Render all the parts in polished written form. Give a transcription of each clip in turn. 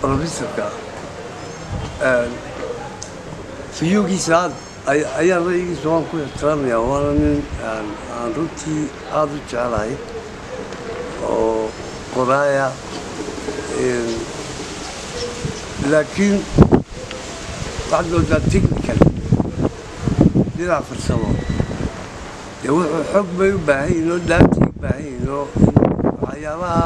بروفيسورka fiyuugiisa ayaan ra'yigiisa waan ku ixtiraamayaa waana nin aan runtii aad u jecelahay oo qoraaya laakiin waxaad moodaa technical dhinac farsamo dee wuxuu xog bay u baahan yihiin oo dhaantay u baahan yihiin oo waxyaabaha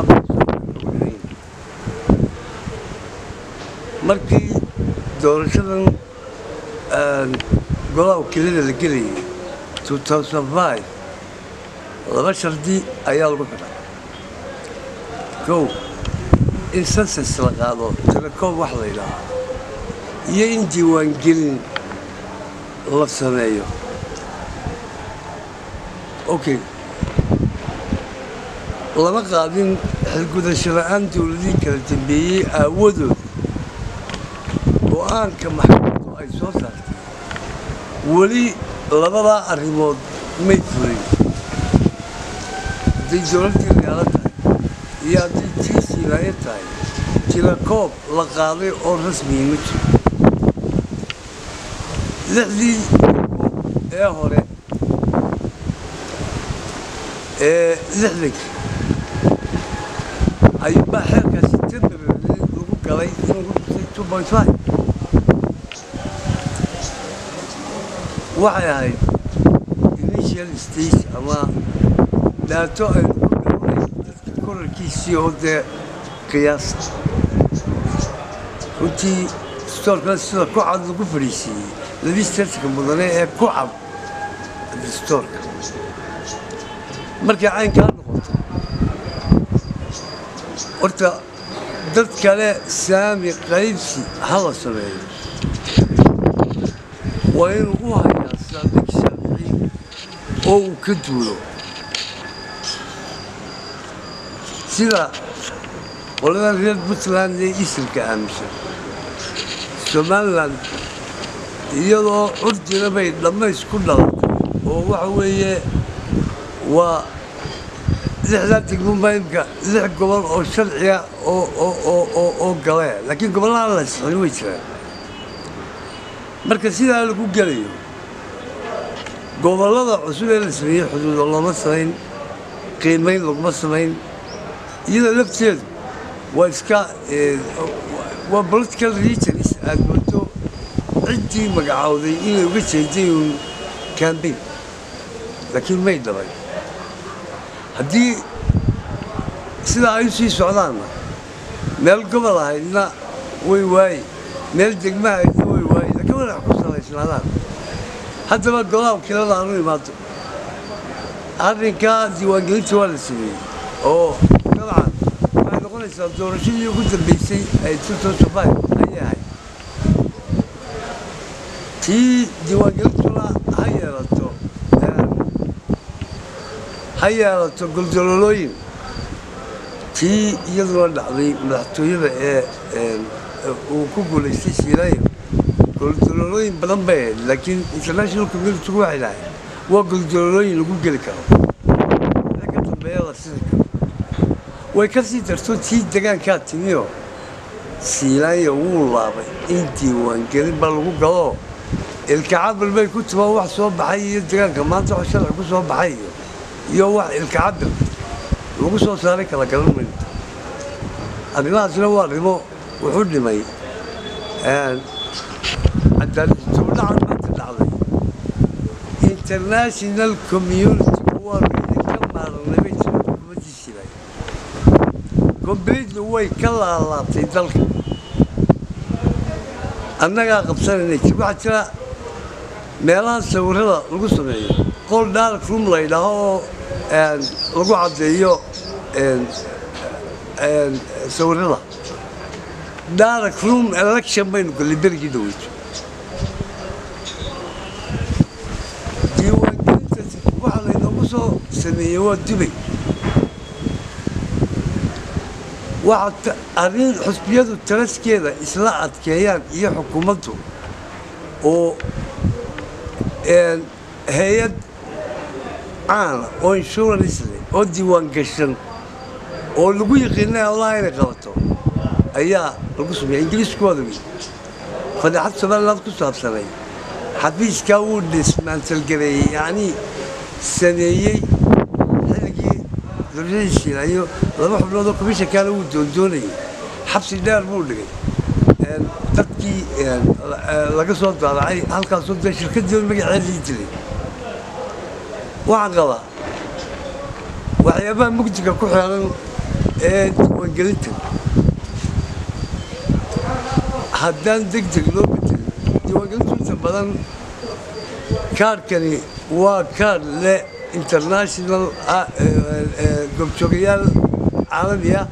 markii doorashadan golaha wakiilada la gelayay 2005 laba shardi ayaa lagu xidhay kow in census la qaado telekoom wax la yidhaaho iyo in diiwaangelin la sameeyo okay lama qaadin xilgudasho la'aan dowladihii kala dambeeyey aawadood go'aanka maxkamaddu ay soo saartay weli labadaa arrimood may fulin hadday dowladdii riyaalo tahay iyo hadday tii siilaayo tahay tilakoob la qaaday oo rasmiyey ma jiro lixdii ee hore ee lixdankii ayuunbaa xeerkaasi temporary lagu galay in lagu dhisay 2.5 waxay ahayd initial stage ama daato ay lagu galnay dadka korarkiisii oo dee qiyaasa runtii stoorkana sida ku cad lagu fadhiisiiyey labis tartanka mudane ee ku cad stoorka markay caynkaa noqoto horta dad kale saami qaybsi ha la sameeyo waa inuu u hayaa saadiq shaafici oo uu ka duulo sida qolada reer puntland ee isilka aaminsan somaliland iyadoo curdina bay dhammays ku dhalatay oo waxa weeye waa lixdaa degmomaymka 6 gobol oo sharciya oo galee laakiin gobollaha la sixin way jiraan marka sidaa lagu gelayo gobollada cusub ee la sameeyey xuduudo looma samayn qiimayn laguma samayn iyada lafteedu waa iska waa political regions aad moodo ciddii magacaawday inay uga jeeday uun campaign laakiin may dhabay haddii sidaa ay u sii socdaanna meel gobol ahaydna way waaye meel degma ahaydna way waaye laakiin wanax ku salaysnaadaan haddaba golaha wakiilada aanu imaado arrinkaa diiwaangelinta waa la sameeyey oo dabcan waxay noqonaysaa doorashadii ugu dambeysay ay 2005 ayay ahayd tii diiwaangelintuna ha yeelato goldololooyin tii iyaduna dhacday madaxtooyada ee uu ku guulaystay siilaayo goldololooyin badan bay ahayd laakiin international communitygu waxay dhahay waa goldololooyin lagu geli karo wixii ka dambeeya la sidi karo way ka sii darto tii degaankaa timiyo siilaayo wuu laabay in diiwaangelin ba lagu galo ilkacabir bay ku tumaan wax soo baxay iyo degaanka maanta wax sharci ku soo baxay iyo wax ilkacabir lagu soo saaray kala galan mayno arrimahaasna waa arrimo wuxuu dhimay cadaaladtowdhacan maanta dhacday international community waa idinka maaranay bay jira xukuumaddii silay completely way ka laalaabtay dalka annagaa qabsanaynay waxaa jira meelaha sawirada lagu sameeyo qol dark room la yidhaaho oo lagu caddeeyo sawirada dark room election baynu gallay berigii dhaweyto diiwaangelinta waxa laynoogu soo sameeyey waa dubay waxa arrin xusbiyadu talaskeeda isla adkeeyaan iyo xukuumaddu oo hay-ad caana oo insurance leh oo diiwaan gashan oo lagu yaqiinay allah inay qabato ayaa lagu sameeyay ingiriiskooda wey fadaxad Soomaaliland ku saabsanay xafiiskaa wuu dismantelgareeyey yacni sameeyey xilligii dowladdiisii ayo laba xubnood oo komishankaana wuu doondoonayay xabsi dheer buu dhigay dadkii laga soo daabacay halkaasoo dee shirkaddii magaceedii jiray waxaan qabaa waxyaabaha mugdiga ku xeeran ee diiwaangelinta haddaan degdeg loo bedelin diiwaangelintu inta badan kaadhkani waa kaadh leh international goobjoogayaal caalami ah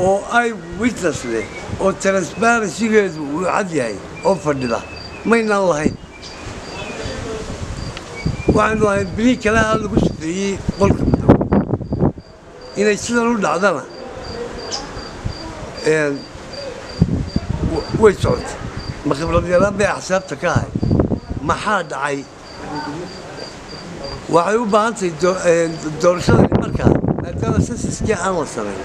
oo ay witness leh oo transparencygeedu uu cad yahay oo fadhida maynaan lahayn waxaynu ahayn bilii kalaha lagu shaqeeyey qolka midow inay sidan u dhacdana way socotay ma khibrad yaraan bay axsaabta ka ahay maxaa dhacay waxay u baahan tahay doorashadani markaa maadaama sensaskii aan la samayn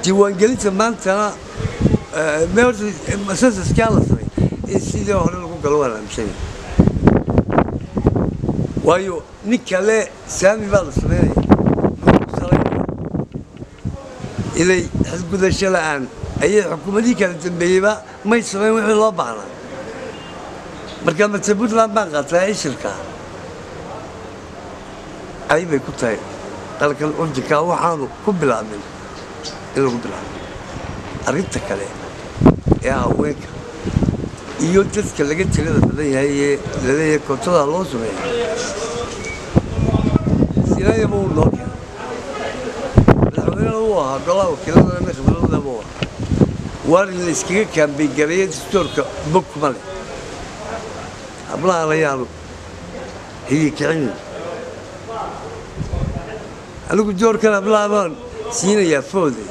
diiwaangelinta maantana sensaskii aan la samayn in sidii hore lagu galo waan aaminsanay waayo nin kale saami baa la samaynaya ilay xisgudasho la'aan ayay xukuumadii kala dambeeyeyba may samayn wixii loo baahnaa marka mase puntland baan qaataa ishirka ay bay ku tahay dalkan urjinkaa waxaanu ku bilaabin in lagu bilaabo arrinta kale ee haweenka iyo dadka laga tirada badan yahay ee laleeyahay kootada loo sameeyo silaayaba uu noo keenay madaxweynena uu ahaa golaha wakiiladana khibradaba u ahaa waar in la iskaga kaambeyn gareeya dastuurka bog kuma leh hablahan ayaanu higi kicinin anigu doorkan hablaha baan siinayaa foode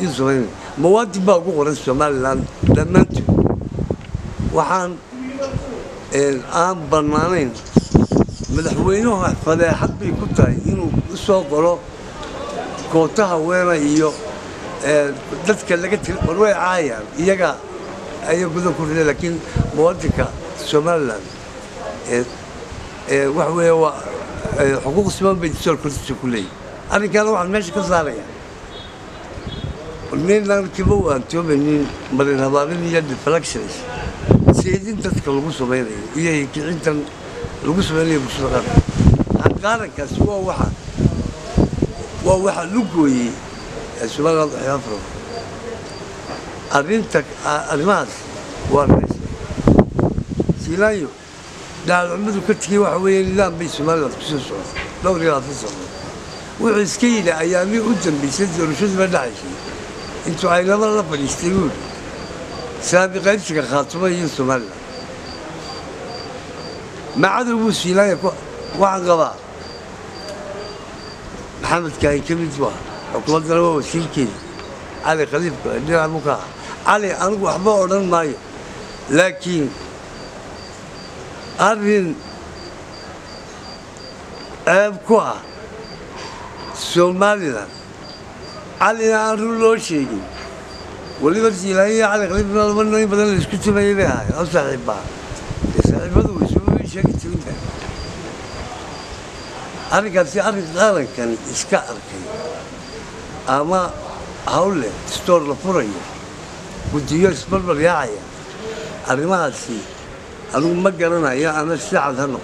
yusufayn mawaadib baa ugu qoran Somaliland dhammaantood waxaan aan bannaanayn madaxweynuhu fadeexad bay ku tahay inuu u soo qoro koota haweena iyo dadka laga tiri way caayaan iyaga ayaa gudan ku riday laakiin mawaadinka Somaliland wax weeye waa xuquuq siman bay soo kortay ku leeyahay arrinkana waxaan meesha ka saarayaa ولمن كبوا أنتم من مرن هذارين يد فلكسرس سيدين تذكروا سويني هي كأنت لو سويني بسرعة عقارك سوا واحد وواحد لقوي سوا يفرق أرنتك الماس وارنس سيلايو ده العمد كتير وحوي لا بيسمع لا بسوسه لو رياض الصبر وعسكي لأيامي قدام بيسد ورشد بدعشي انتوا عيلة الله فلسطين سابقا يمسك خاطبة ينسوا مالا ما عاد ابو سيلايا واحد قضاء محمد كاين كم يتوا حكومتنا هو وسيل كذي علي خليفة اللي عموكا علي انا وحبا اورن ماي لكن ارين ابكوا سوماليلاند علي أنا شيء واللي بس يلاقي على غريب من المنوي بدل يسكت ما يبيعها أو صاحبها صاحبه هو يسوي شيء كتير أنا قلت أنا كان إسكار كي أما هقول ستور لفوري وديو اسمه بالرياعية أنا ما أدري أنا ما قرنا يا أنا الساعة هالنقطة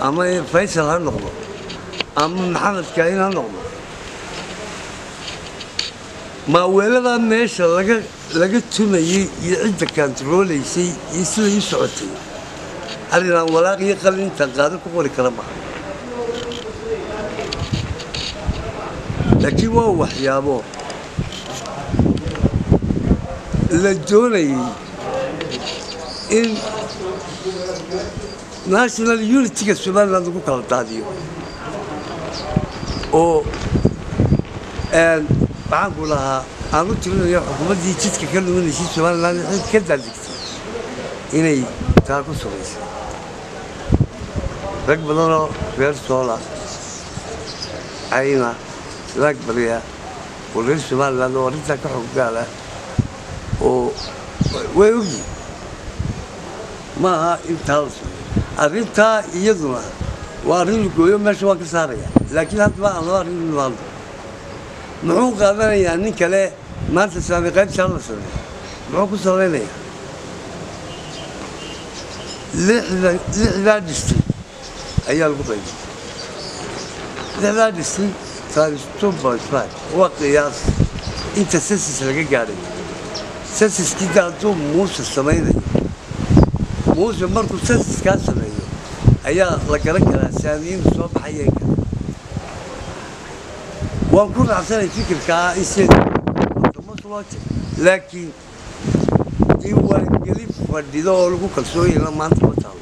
أما فيصل هالنقطة أما محمد كاين هالنقطة ما ولدا ماشى لقيت تمي يعد كنترول شيء يصير يسعتي أنا ولا يقل أنت قادر كقول كلامه لكن هو وحيابه للجوني إن ناشونال يونيتي كسبان لازم كل تاديو أو waxaan ku lahaa aan u tirinayo xukuumaddii jidka ka luminaysay Somaliland waxay ka daldegtay inay taa ku sugayso rag badan oo reer Soola ayna laag bariya ورئيس الشمال لأنه ورثة كحب قاله ويوجي ما انتهى أرنتها يدنا وأرين الجويم مش واقع سارية لكن هذا ما الله أرين المال معوق هذا يعني كله ما تسامي قيد شهر سنة معوق سنة لحظة دستي أيام القطعين لحظة دستي صار توبة إسماعيل وقياس أنت سلسلة لقى قاري سلسلة كده توم موسى السماينة موسى مركو سلسلة كاسمة أيام لقى سامين صوب حياك وأكون عشان يفكر كإنسان لكن يوان قليل فرديده ولقوا كسوي لما أنت بتعلم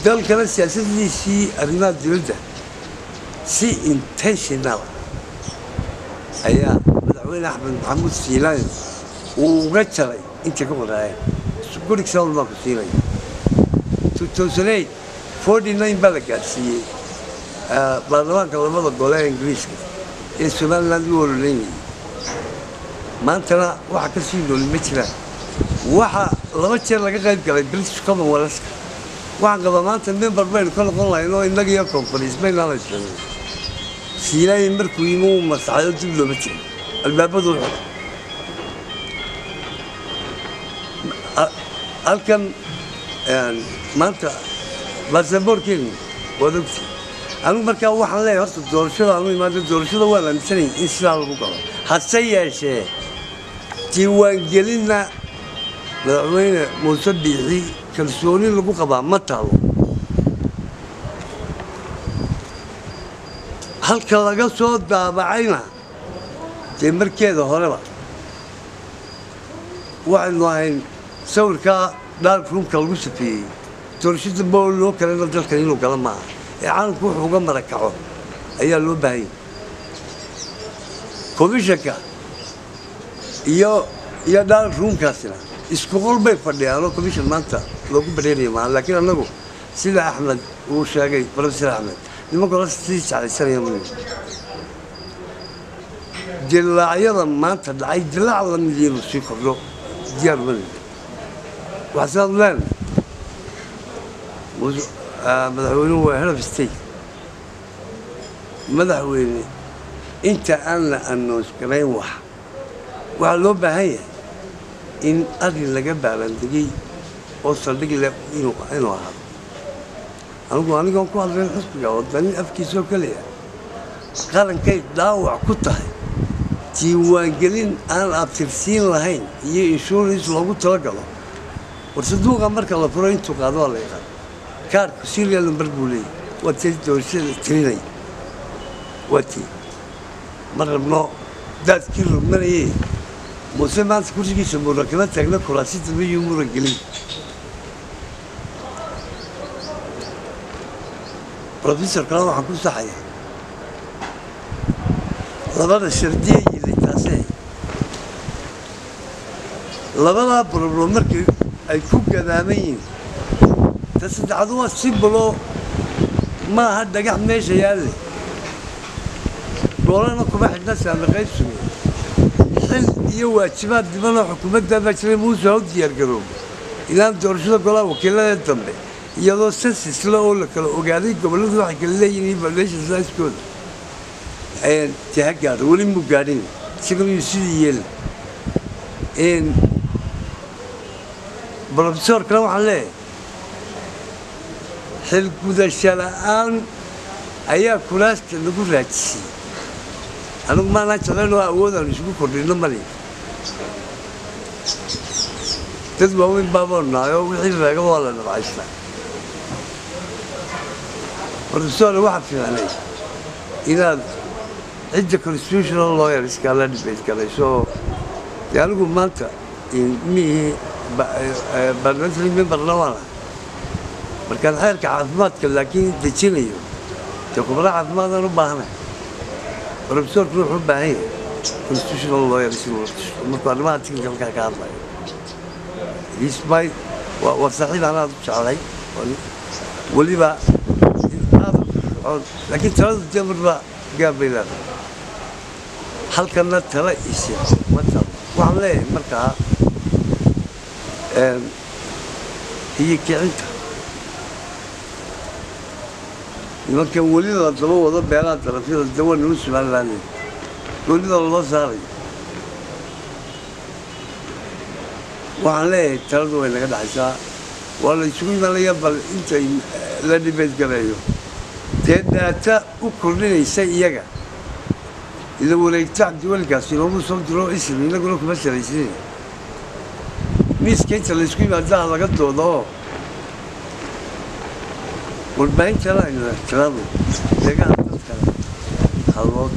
دل كلا السياسة دي شيء أرينا دلته شيء intentional أيام مدعوين أحمد محمود سيلان وقتلي أنت كم رأي سكولك سووا ما كسيلان 2008 49 بلد سي برلمان كلمة الدولار إنجليزي السودان لا يقولوا لي ما أنت لا واحد كسيل ولا مثله واحد لما تشيل لك قاعد قاعد بريتش كم ولا سك واحد قبل ما أنت من بربين كل قلنا إنه إنك يا كومبانيز ما ينال الشيء سيلا يمرك ويمو مساعدة تبلو مثل الباب دول ألكن يعني ما أنت بزبور كيني ودكتي أنا مركا واحد لا يهرس الدورشة أنا ما الدورشة ولا مثلين إن شاء الله بكرة حسيا شيء تيوان جلنا وين مسبحي كرسوني اللي بكرة ما تعلو هل كلاجا صوت بعينه تمركز هربا واحد سوور كا دار فيلم كالوس في ترشيد بقول كلنا دل كلنا كلام معه يعني كوح وجم مركعه أيه لو باهي كوبيشكا يا دار فيلم كاسنا إسكول بيفردي أنا كوبيش المانتا لو كبريني ما لكن أنا أقول سيدا أحمد وشاقي بروفيسور أحمد لما قلت تيجي على السنة يومين جل أيضا ما تدعي جل على مدير الشيخ له ديار مني وحسن لنا مدحوني هنا في ستيج مدحوني أنت أنا أنه كمان واحد وعلو بهاي إن أدري اللي قبل على الدقي وصل لي إنه واحد أنا قلت أنا هذا الحسب جواد بني أفكي سو كليه قال كيف داوع كتاه تيوان قلين أنا أبترسين لهين يشوريس لو قلت رجله ورصدوق أمرك الله فرين تقاضوا عليه كار سيريا المبربولي وتدورشين تريني وتي مرة منو ذات كيلو من إيه مسلمان سكوتي كيسمونه كمان تغنى كراسي تبي يومور قليل بروفيسور كلام حكون صحيح لبعض الشردية اللي تاسه لبعض بروبلمك يكون قدامين تستعدوا سيبلو ما هاد دقع ماشي يالي قولنا كم واحد ناس عم غير سوي حل يوه شباب دمنا حكومة دابا شري موسى ودي يرجعون إلى أن ترشوا قلا وكلا التنبي يلا سلسلة سلا أقول لك وقاعدين قبل ذو حكي اللي يني بلش زايد كود إن تهجر ولي مقارين شكل يصير يل إن بروفيسور كلام عليه حل كذا الشلان أيها كلاس نقول راتسي أنا ما نشتغل أودا نشوف كلنا مالي تدبوا من بابنا يوم الحين رجع ولا نعيشنا بروفيسور واحد في عليه إذا عندك constitutional lawyers كلا دبيت كلا شو يعني يقول ما أنت مي برنامج من برنامج مركز حير كعظمات لكن تشينيو تقول عظمات أنا بهنا بروفيسور روح بهاي constitutional lawyers مركز ما تيجي كعظمة يسمعي وصحيح أنا أضبط عليه واللي بقى لكن ترى الجمر gaabbayla halkana tala ishe matal waxaan leeyahay markaa iyo kicinta nimankan welida daba wado beelaha darafyada dawa nuu somaliland welida loo saarayo waxaan leeyahay taladu way naga dhaxaysaa waa la isugu imanaya bal intay la dhibeed gareeyo dee daata u kordhinaysa iyaga ila wareegta cabdiwelikaasi loogu soo diro isri inaguna kuma salaysin miiska inta la isku yimaadaha laga doodo warbaahin kala aynu ixtiraamo deegaha dadkana ha loo